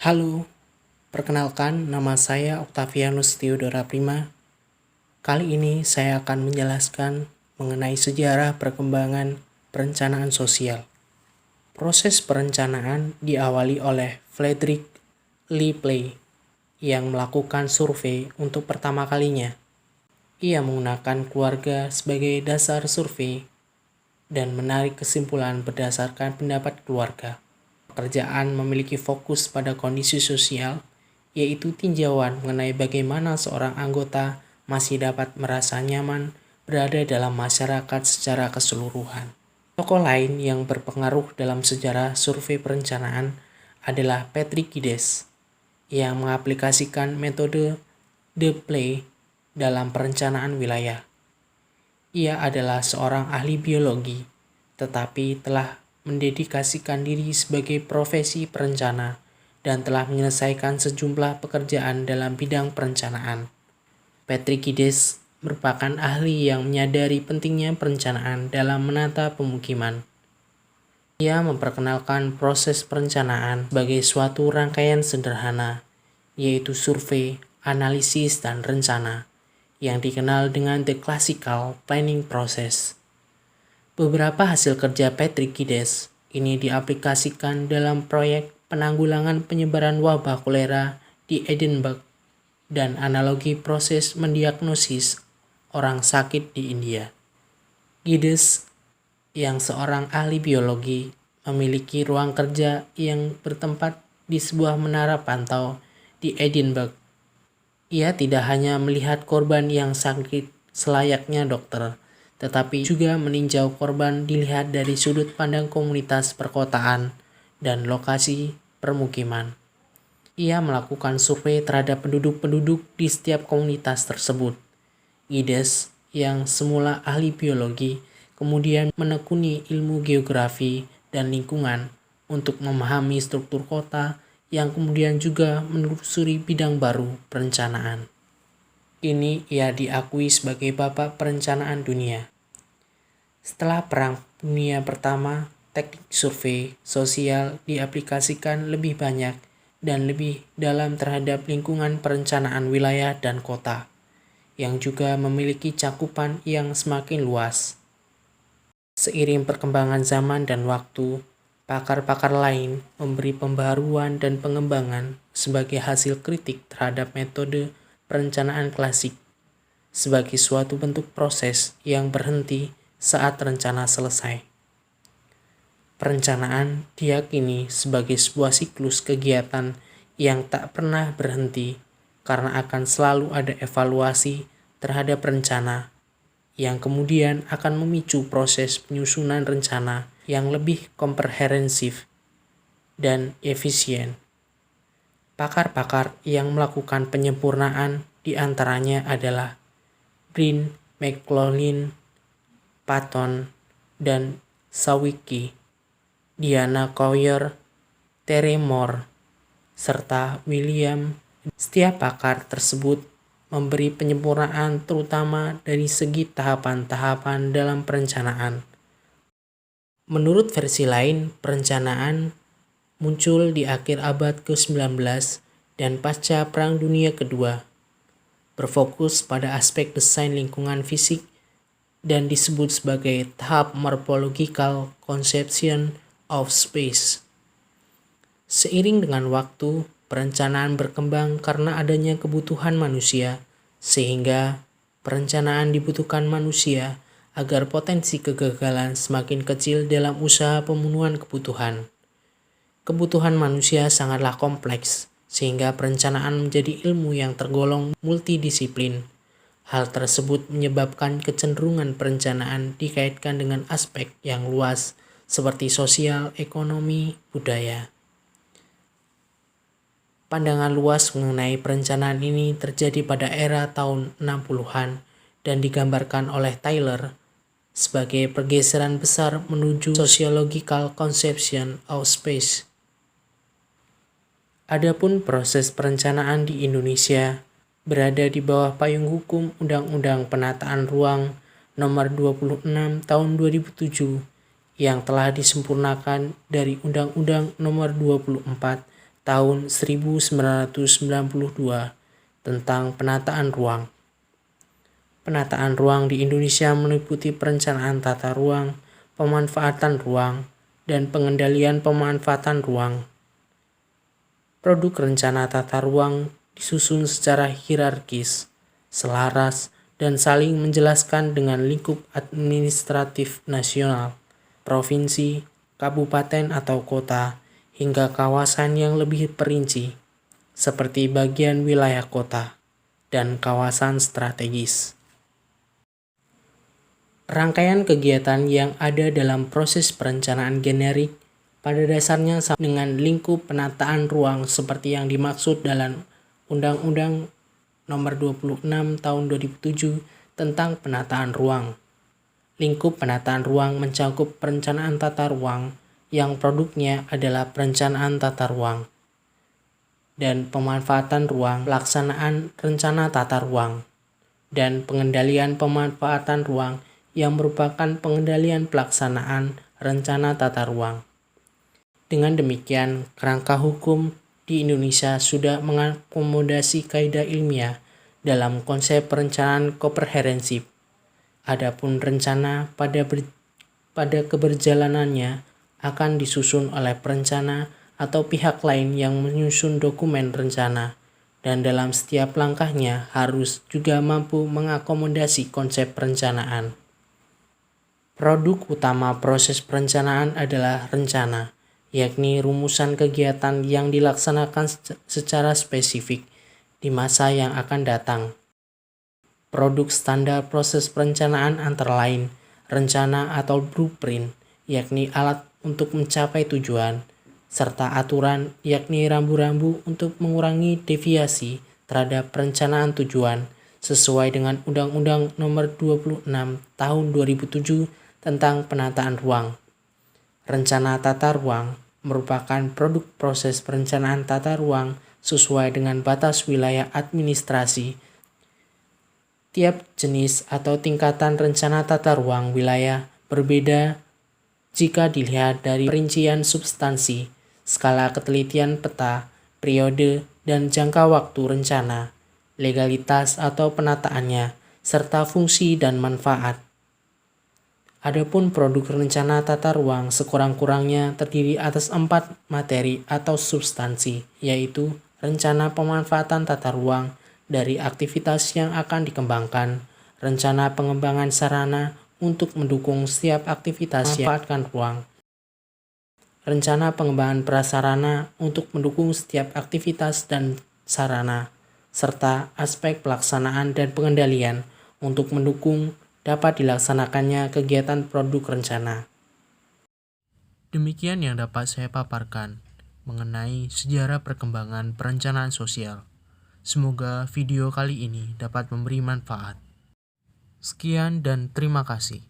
Halo, perkenalkan nama saya Octavianus Theodora Prima. Kali ini saya akan menjelaskan mengenai sejarah perkembangan perencanaan sosial. Proses perencanaan diawali oleh Frederick Ripley yang melakukan survei untuk pertama kalinya. Ia menggunakan keluarga sebagai dasar survei dan menarik kesimpulan berdasarkan pendapat keluarga. Pekerjaan memiliki fokus pada kondisi sosial, yaitu tinjauan mengenai bagaimana seorang anggota masih dapat merasa nyaman berada dalam masyarakat secara keseluruhan. Tokoh lain yang berpengaruh dalam sejarah survei perencanaan adalah Patrick Giddens, yang mengaplikasikan metode The Play dalam perencanaan wilayah. Ia adalah seorang ahli biologi, tetapi telah mendedikasikan diri sebagai profesi perencana dan telah menyelesaikan sejumlah pekerjaan dalam bidang perencanaan. Patrick Giddens merupakan ahli yang menyadari pentingnya perencanaan dalam menata pemukiman. Ia memperkenalkan proses perencanaan sebagai suatu rangkaian sederhana, yaitu survei, analisis, dan rencana, yang dikenal dengan The Classical Planning Process. Beberapa hasil kerja Patrick Giddens ini diaplikasikan dalam proyek penanggulangan penyebaran wabah kolera di Edinburgh dan analogi proses mendiagnosis orang sakit di India. Giddens, yang seorang ahli biologi, memiliki ruang kerja yang bertempat di sebuah menara pantau di Edinburgh. Ia tidak hanya melihat korban yang sakit selayaknya dokter, tetapi juga meninjau korban dilihat dari sudut pandang komunitas perkotaan dan lokasi permukiman. Ia melakukan survei terhadap penduduk-penduduk di setiap komunitas tersebut. Giddens, yang semula ahli biologi, kemudian menekuni ilmu geografi dan lingkungan untuk memahami struktur kota, yang kemudian juga menelusuri bidang baru perencanaan. Ini ia diakui sebagai bapak perencanaan dunia. Setelah Perang Dunia Pertama, teknik survei sosial diaplikasikan lebih banyak dan lebih dalam terhadap lingkungan perencanaan wilayah dan kota, yang juga memiliki cakupan yang semakin luas. Seiring perkembangan zaman dan waktu, pakar-pakar lain memberi pembaharuan dan pengembangan sebagai hasil kritik terhadap metode perencanaan klasik sebagai suatu bentuk proses yang berhenti saat rencana selesai. Perencanaan diyakini sebagai sebuah siklus kegiatan yang tak pernah berhenti karena akan selalu ada evaluasi terhadap rencana yang kemudian akan memicu proses penyusunan rencana yang lebih komprehensif dan efisien. Pakar-pakar yang melakukan penyempurnaan diantaranya adalah Brin, McLaughlin, Patton, dan Sawicki, Diana Coyer, Terry Moore, serta William. Setiap pakar tersebut memberi penyempurnaan terutama dari segi tahapan-tahapan dalam perencanaan. Menurut versi lain, perencanaan muncul di akhir abad ke-19 dan pasca Perang Dunia Kedua, berfokus pada aspek desain lingkungan fisik dan disebut sebagai tahap morphological conception of space. Seiring dengan waktu, perencanaan berkembang karena adanya kebutuhan manusia, sehingga perencanaan dibutuhkan manusia agar potensi kegagalan semakin kecil dalam usaha pemenuhan kebutuhan. Kebutuhan manusia sangatlah kompleks, sehingga perencanaan menjadi ilmu yang tergolong multidisiplin. Hal tersebut menyebabkan kecenderungan perencanaan dikaitkan dengan aspek yang luas seperti sosial, ekonomi, budaya. Pandangan luas mengenai perencanaan ini terjadi pada era tahun 60-an dan digambarkan oleh Taylor sebagai pergeseran besar menuju sociological conception of space. Adapun proses perencanaan di Indonesia berada di bawah payung hukum Undang-Undang Penataan Ruang Nomor 26 Tahun 2007 yang telah disempurnakan dari Undang-Undang Nomor 24 tahun 1992 tentang penataan ruang. Penataan ruang di Indonesia meliputi perencanaan tata ruang, pemanfaatan ruang, dan pengendalian pemanfaatan ruang. Produk rencana tata ruang disusun secara hierarkis, selaras, dan saling menjelaskan dengan lingkup administratif nasional, provinsi, kabupaten atau kota, hingga kawasan yang lebih perinci, seperti bagian wilayah kota dan kawasan strategis. Rangkaian kegiatan yang ada dalam proses perencanaan generik pada dasarnya sama dengan lingkup penataan ruang seperti yang dimaksud dalam Undang-Undang Nomor 26 Tahun 2007 tentang penataan ruang. Lingkup penataan ruang mencakup perencanaan tata ruang yang produknya adalah perencanaan tata ruang dan pemanfaatan ruang, pelaksanaan rencana tata ruang, dan pengendalian pemanfaatan ruang yang merupakan pengendalian pelaksanaan rencana tata ruang. Dengan demikian, kerangka hukum di Indonesia sudah mengakomodasi kaidah ilmiah dalam konsep perencanaan komprehensif. Adapun rencana pada keberjalanannya akan disusun oleh perencana atau pihak lain yang menyusun dokumen rencana, dan dalam setiap langkahnya harus juga mampu mengakomodasi konsep perencanaan. Produk utama proses perencanaan adalah rencana, yakni rumusan kegiatan yang dilaksanakan secara spesifik di masa yang akan datang. Produk standar proses perencanaan antara lain rencana atau blueprint, yakni alat untuk mencapai tujuan, serta aturan, yakni rambu-rambu untuk mengurangi deviasi terhadap perencanaan tujuan sesuai dengan Undang-Undang Nomor 26 Tahun 2007 tentang penataan ruang. Rencana tata ruang merupakan produk proses perencanaan tata ruang sesuai dengan batas wilayah administrasi. Tiap jenis atau tingkatan rencana tata ruang wilayah berbeda jika dilihat dari perincian substansi, skala ketelitian peta, periode, dan jangka waktu rencana, legalitas atau penataannya, serta fungsi dan manfaat. Adapun produk rencana tata ruang sekurang-kurangnya terdiri atas 4 materi atau substansi, yaitu rencana pemanfaatan tata ruang dari aktivitas yang akan dikembangkan, rencana pengembangan sarana untuk mendukung setiap aktivitas yang memanfaatkan ruang, rencana pengembangan prasarana untuk mendukung setiap aktivitas dan sarana, serta aspek pelaksanaan dan pengendalian untuk mendukung dapat dilaksanakannya kegiatan produk rencana. Demikian yang dapat saya paparkan mengenai sejarah perkembangan perencanaan sosial. Semoga video kali ini dapat memberi manfaat. Sekian dan terima kasih.